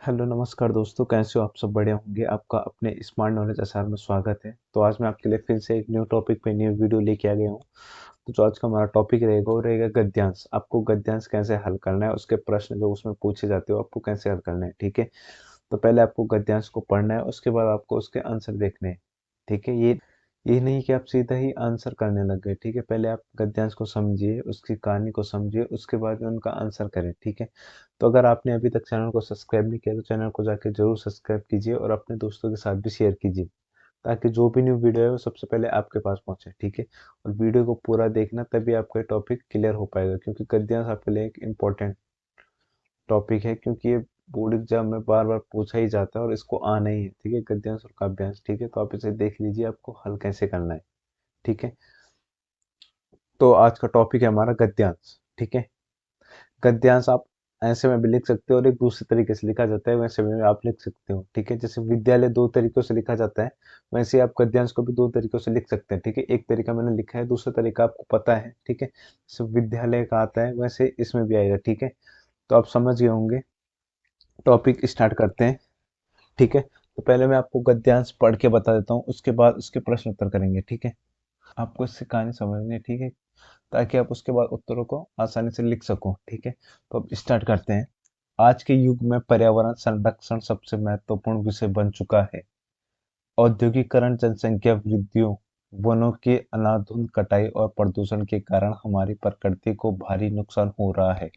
Hello नमस्कार दोस्तों, कैसे हो आप? सब बढ़िया होंगे। आपका अपने स्मार्ट नॉलेज आसार में स्वागत है। तो आज मैं आपके लिए फिर से एक न्यू टॉपिक पे न्यू वीडियो लेके आ गया हूँ। तो जो आज का हमारा टॉपिक रहेगा वो रहेगा गद्यांश। आपको गद्यांश कैसे हल करना है, उसके प्रश्न जो उसमें पूछे जाते हो आपको कैसे हल करना है, ठीक है। तो पहले आपको गद्यांश को पढ़ना है, उसके बाद आपको उसके आंसर देखने हैं, ठीक है। ये नहीं कि आप सीधा ही आंसर करने लग गए, ठीक है। पहले आप गद्यांश को समझिए, उसकी कहानी को समझिए, उसके बाद उनका आंसर करें, ठीक है। तो अगर आपने अभी तक चैनल को सब्सक्राइब नहीं किया तो चैनल को जाके जरूर सब्सक्राइब कीजिए और अपने दोस्तों के साथ भी शेयर कीजिए, ताकि जो भी न्यू वीडियो है वो सबसे पहले आपके पास पहुंचे, ठीक है। और वीडियो को पूरा देखना, तभी आपका टॉपिक क्लियर हो पाएगा, क्योंकि गद्यांश आपके लिए एक इम्पोर्टेंट टॉपिक है, क्योंकि ये बोर्ड एग्जाम में बार बार पूछा ही जाता है और इसको आना ही है, ठीक है। गद्यांश और काव्यांश, ठीक है। तो आप इसे देख लीजिए, आपको हल कैसे करना है, ठीक है। तो आज का टॉपिक है हमारा गद्यांश, ठीक है। गद्यांश आप ऐसे में भी लिख सकते हो और एक दूसरे तरीके से लिखा जाता है, वैसे में आप लिख सकते हो, ठीक है। जैसे विद्यालय दो तरीकों से लिखा जाता है, वैसे आप गद्यांश को भी दो तरीकों से लिख सकते हैं, ठीक है। एक तरीका मैंने लिखा है, दूसरा तरीका आपको पता है, ठीक है। जैसे विद्यालय का आता है वैसे इसमें भी आएगा, ठीक है। तो आप समझ गए होंगे। टॉपिक स्टार्ट करते हैं, ठीक है। तो पहले मैं आपको गद्यांश पढ़ के बता देता हूँ, उसके बाद उसके प्रश्न उत्तर करेंगे, ठीक है। आपको इससे कहानी समझनी है, ठीक है, ताकि आप उसके बाद उत्तरों को आसानी से लिख सको, ठीक है। तो अब स्टार्ट करते हैं। आज के युग में पर्यावरण संरक्षण सबसे महत्वपूर्ण विषय बन चुका है। औद्योगिकरण, जनसंख्या वृद्धियों, वनों की अनाधुंध कटाई और प्रदूषण के कारण हमारी प्रकृति को भारी नुकसान हो रहा है।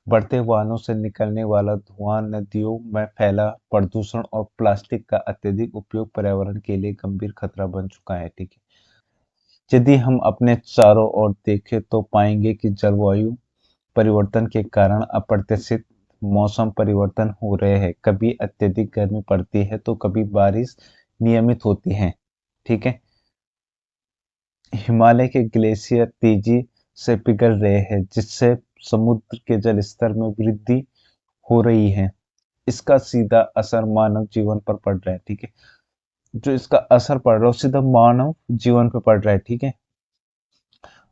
बढ़ते वाहनों से निकलने वाला धुआं, नदियों में फैला प्रदूषण और प्लास्टिक का अत्यधिक उपयोग पर्यावरण के लिए गंभीर खतरा बन चुका है, ठीक है। यदि हम अपने चारों ओर देखें तो पाएंगे कि जलवायु परिवर्तन के कारण अप्रत्याशित मौसम परिवर्तन हो रहे हैं। कभी अत्यधिक गर्मी पड़ती है तो कभी बारिश नियमित होती है, ठीक है। हिमालय के ग्लेशियर तेजी से पिघल रहे हैं, जिससे समुद्र के जल स्तर में वृद्धि हो रही है। इसका सीधा असर मानव जीवन पर पड़ रहा है, ठीक है। जो इसका असर पड़ रहा है वो सीधा मानव जीवन पर पड़ रहा है, ठीक है।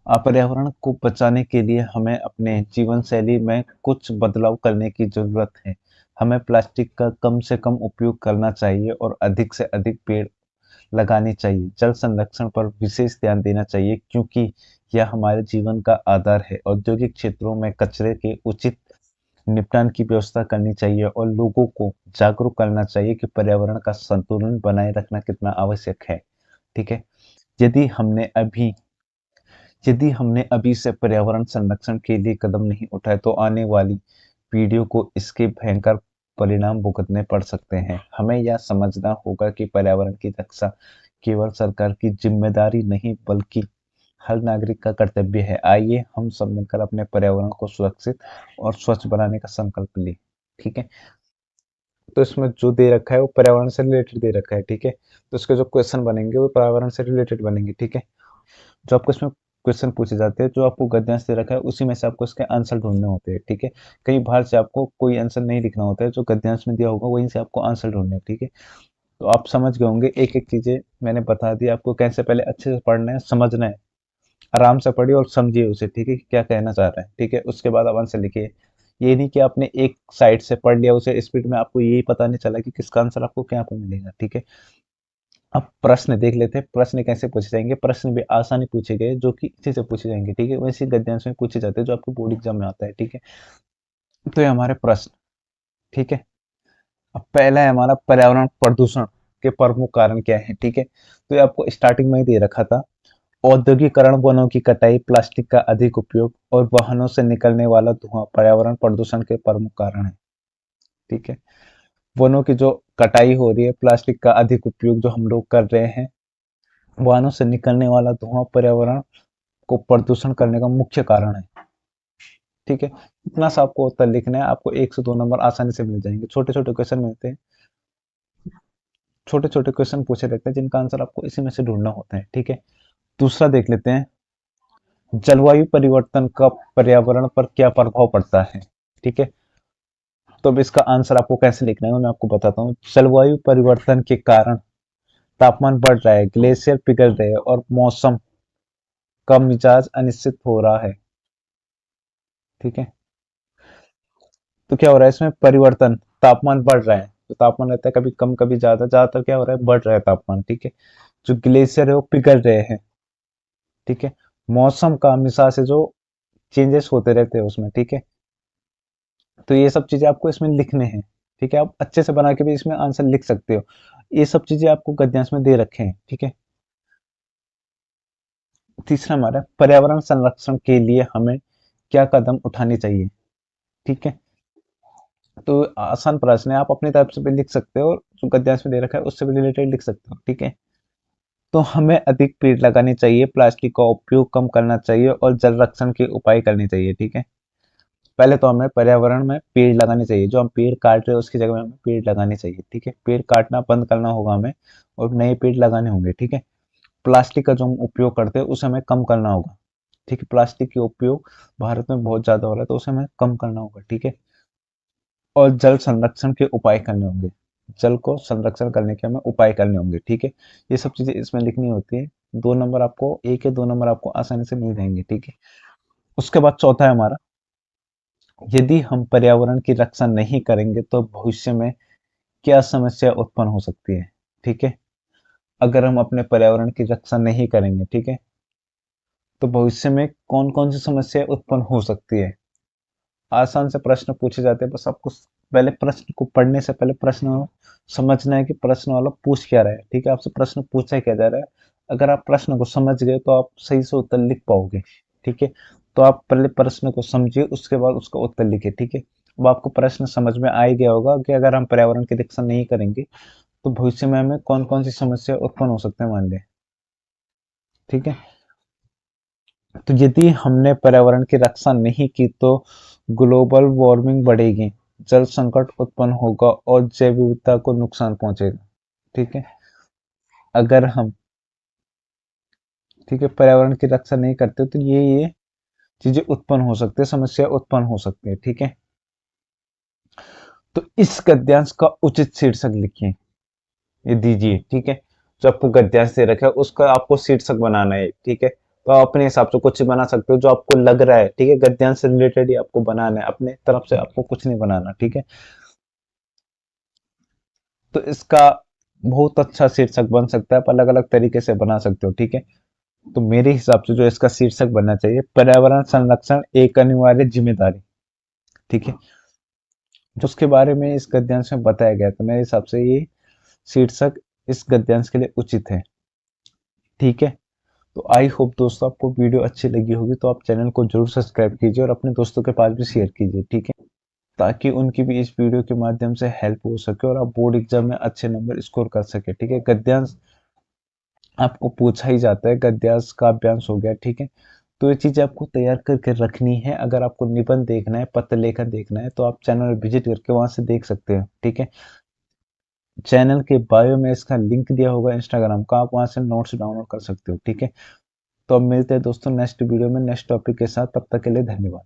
पर्यावरण को बचाने के लिए हमें अपने जीवन शैली में कुछ बदलाव करने की जरूरत है। हमें प्लास्टिक का कम से कम उपयोग करना चाहिए और अधिक से अधिक पेड़ लगाने चाहिए। जल संरक्षण पर विशेष ध्यान देना चाहिए, क्योंकि यह हमारे जीवन का आधार है। औद्योगिक क्षेत्रों में कचरे के उचित निपटान की व्यवस्था करनी चाहिए और लोगों को जागरूक करना चाहिए कि पर्यावरण का संतुलन बनाए रखना कितना आवश्यक है, ठीक है। यदि हमने अभी यदि हमने अभी से पर्यावरण संरक्षण के लिए कदम नहीं उठाए तो आने वाली पीढ़ियों को इसके भयंकर परिणाम भुगतने पड़ सकते हैं। हमें यह समझना होगा कि पर्यावरण की रक्षा केवल सरकार की जिम्मेदारी नहीं, बल्कि हर नागरिक का कर्तव्य है। आइए हम सब मिलकर अपने पर्यावरण को सुरक्षित और स्वच्छ बनाने का संकल्प लें, ठीक है। तो इसमें जो दे रखा है वो पर्यावरण से रिलेटेड दे रखा है, ठीक है। तो इसके जो क्वेश्चन बनेंगे वो पर्यावरण से रिलेटेड बनेंगे, ठीक है। जो आपको इसमें क्वेश्चन पूछे जाते हैं, जो आपको गद्यांश दे रखा है उसी में से आपको इसके आंसर ढूंढने होते हैं, ठीक है। कहीं बाहर से आपको कोई आंसर नहीं लिखना होता है, जो गद्यांश में दिया होगा वहीं से आपको आंसर ढूंढने हैं, ठीक है। तो आप समझ गए होंगे, एक एक चीजें मैंने बता दी आपको, कैसे पहले अच्छे से पढ़ना है, समझना है। आराम से पढ़िए और समझिए उसे, ठीक है, क्या कहना चाह रहे हैं, ठीक है। उसके बाद आप आंसर लिखिए। ये नहीं कि आपने एक साइड से पढ़ लिया उसे स्पीड में, आपको यही पता नहीं चला कि किसका आंसर आपको क्या पे मिलेगा, ठीक है। अब प्रश्न देख लेते हैं, प्रश्न कैसे पूछे जाएंगे। प्रश्न भी आसानी पूछे गए जो कि इसी से पूछे जाएंगे, ठीक है। वैसे गद्यांश में पूछे जाते हैं जो आपको बोर्ड एग्जाम में आता है, ठीक है। तो ये हमारे प्रश्न, ठीक है। अब पहला है हमारा, पर्यावरण प्रदूषण के प्रमुख कारण क्या है, ठीक है। तो ये आपको स्टार्टिंग में ही दे रखा था। औद्योगिकरण, वनों की कटाई, प्लास्टिक का अधिक उपयोग और वाहनों से निकलने वाला धुआं पर्यावरण प्रदूषण के प्रमुख कारण है, ठीक है। वनों की जो कटाई हो रही है, प्लास्टिक का अधिक उपयोग जो हम लोग कर रहे हैं, वाहनों से निकलने वाला धुआं पर्यावरण को प्रदूषण करने का मुख्य कारण है, ठीक है। इतना सा आपको उत्तर लिखना है, आपको 1 से 2 नंबर आसानी से मिल जाएंगे। छोटे छोटे क्वेश्चन मिलते हैं, छोटे छोटे क्वेश्चन पूछे रहते हैं जिनका आंसर आपको इसी में से ढूंढना होता है, ठीक है। दूसरा देख लेते हैं, जलवायु परिवर्तन का पर्यावरण पर क्या प्रभाव पड़ता है, ठीक है। तो अब इसका आंसर आपको कैसे लिखना है मैं आपको बताता हूँ। जलवायु परिवर्तन के कारण तापमान बढ़ रहा है, ग्लेशियर पिघल रहे हैं और मौसम का मिजाज अनिश्चित हो रहा है, ठीक है। तो तो क्या हो रहा है इसमें परिवर्तन, तापमान बढ़ रहा है, तो तापमान रहता है कभी कम कभी ज्यादा, ज्यादातर क्या हो रहा है बढ़ रहा है तापमान, ठीक है। जो ग्लेशियर है वो पिघल रहे हैं, ठीक है। मौसम का हमेशा से जो चेंजेस होते रहते हैं उसमें, ठीक है। तो ये सब चीजें आपको इसमें लिखने हैं, ठीक है। आप अच्छे से बना के भी इसमें आंसर लिख सकते हो। ये सब चीजें आपको गद्यांश में दे रखे हैं, ठीक है। तीसरा हमारा पर्यावरण संरक्षण के लिए हमें क्या कदम उठाने चाहिए, ठीक है। तो आसान प्रश्न है, आप अपनी तरफ से भी लिख सकते हो, जो गद्यांश में दे रखा है उससे भी रिलेटेड लिख सकते हो, ठीक है। तो हमें अधिक पेड़ लगाने चाहिए, प्लास्टिक का उपयोग कम करना चाहिए और जल रक्षण के उपाय करने चाहिए, ठीक है। पहले तो हमें पर्यावरण में पेड़ लगाने चाहिए, जो हम पेड़ काट रहे हैं उसकी जगह में हमें पेड़ लगाने चाहिए, ठीक है। पेड़ काटना बंद करना होगा हमें और नए पेड़ लगाने होंगे, ठीक है। प्लास्टिक का जो हम उपयोग करते हैं उसे हमें कम करना होगा, ठीक है। प्लास्टिक के उपयोग भारत में बहुत ज्यादा हो रहा है, तो उसे हमें कम करना होगा, ठीक है। और जल संरक्षण के उपाय करने होंगे, जल को संरक्षण करने के हमें उपाय करने होंगे, ठीक है। ये सब चीजें इसमें लिखनी होती है। 2 नंबर आपको, 1 या 2 नंबर आपको आसानी से मिल जाएंगे, ठीक है। उसके बाद चौथा है हमारा, यदि हम पर्यावरण की रक्षा नहीं करेंगे तो भविष्य में क्या समस्या उत्पन्न हो सकती है, ठीक है। अगर हम अपने पर्यावरण की रक्षा नहीं करेंगे, ठीक है, तो भविष्य में कौन कौन सी समस्या उत्पन्न हो सकती है। आसान से प्रश्न पूछे जाते हैं, बस आपको पहले प्रश्न को पढ़ने से पहले प्रश्न समझना है कि प्रश्न वाला पूछ क्या रहा है, ठीक है। आपसे प्रश्न पूछा क्या जा रहा है, अगर आप प्रश्न को समझ गए तो आप सही से उत्तर लिख पाओगे, ठीक है। तो आप पहले प्रश्न को समझिए, उसके बाद उसका उत्तर लिखिए, ठीक है। अब आपको प्रश्न समझ में आ ही गया होगा कि अगर हम पर्यावरण की रक्षा नहीं करेंगे तो भविष्य में हमें कौन कौन सी समस्या उत्पन्न हो सकते हैं, मान लें, ठीक है। तो यदि हमने पर्यावरण की रक्षा नहीं की तो ग्लोबल वार्मिंग बढ़ेगी, जल संकट उत्पन्न होगा और जैव विविधता को नुकसान पहुंचेगा, ठीक है। अगर हम, ठीक है, पर्यावरण की रक्षा नहीं करते तो ये चीजें उत्पन्न हो सकती है, समस्या उत्पन्न हो सकती है, ठीक है। तो इस गद्यांश का उचित शीर्षक लिखिए, ये दीजिए, ठीक है। जो आपको गद्यांश दे रखा है उसका आपको शीर्षक बनाना है, ठीक है। तो आप अपने हिसाब से कुछ बना सकते हो जो आपको लग रहा है, ठीक है। गद्यांश से रिलेटेड ही आपको बनाना है, अपने तरफ से आपको कुछ नहीं बनाना, ठीक है। तो इसका बहुत अच्छा शीर्षक बन सकता है, आप अलग अलग तरीके से बना सकते हो, ठीक है। तो मेरे हिसाब से जो इसका शीर्षक बनना चाहिए, पर्यावरण संरक्षण एक अनिवार्य जिम्मेदारी, ठीक है। जो उसके बारे में इस गद्यांश में बताया गया, तो मेरे हिसाब से ये शीर्षक इस गद्यांश के लिए उचित है, ठीक है। तो आई होप दोस्तों आपको वीडियो अच्छी लगी होगी, तो आप चैनल को जरूर सब्सक्राइब कीजिए और अपने दोस्तों के पास भी शेयर कीजिए, ठीक है, ताकि उनकी भी इस वीडियो के माध्यम से हेल्प हो सके और आप बोर्ड एग्जाम में अच्छे नंबर स्कोर कर सके, ठीक है। गद्यांश आपको पूछा ही जाता है, गद्यांश का अभ्यांश हो गया, ठीक है। तो ये चीजें आपको तैयार करके रखनी है। अगर आपको निबंध देखना है, पत्र लेखन देखना है, तो आप चैनल विजिट करके वहां से देख सकते हैं, ठीक है। चैनल के बायो में इसका लिंक दिया होगा इंस्टाग्राम का, आप वहां से नोट्स डाउनलोड कर सकते हो, ठीक है। तो अब मिलते हैं दोस्तों नेक्स्ट वीडियो में नेक्स्ट टॉपिक के साथ, तब तक के लिए धन्यवाद।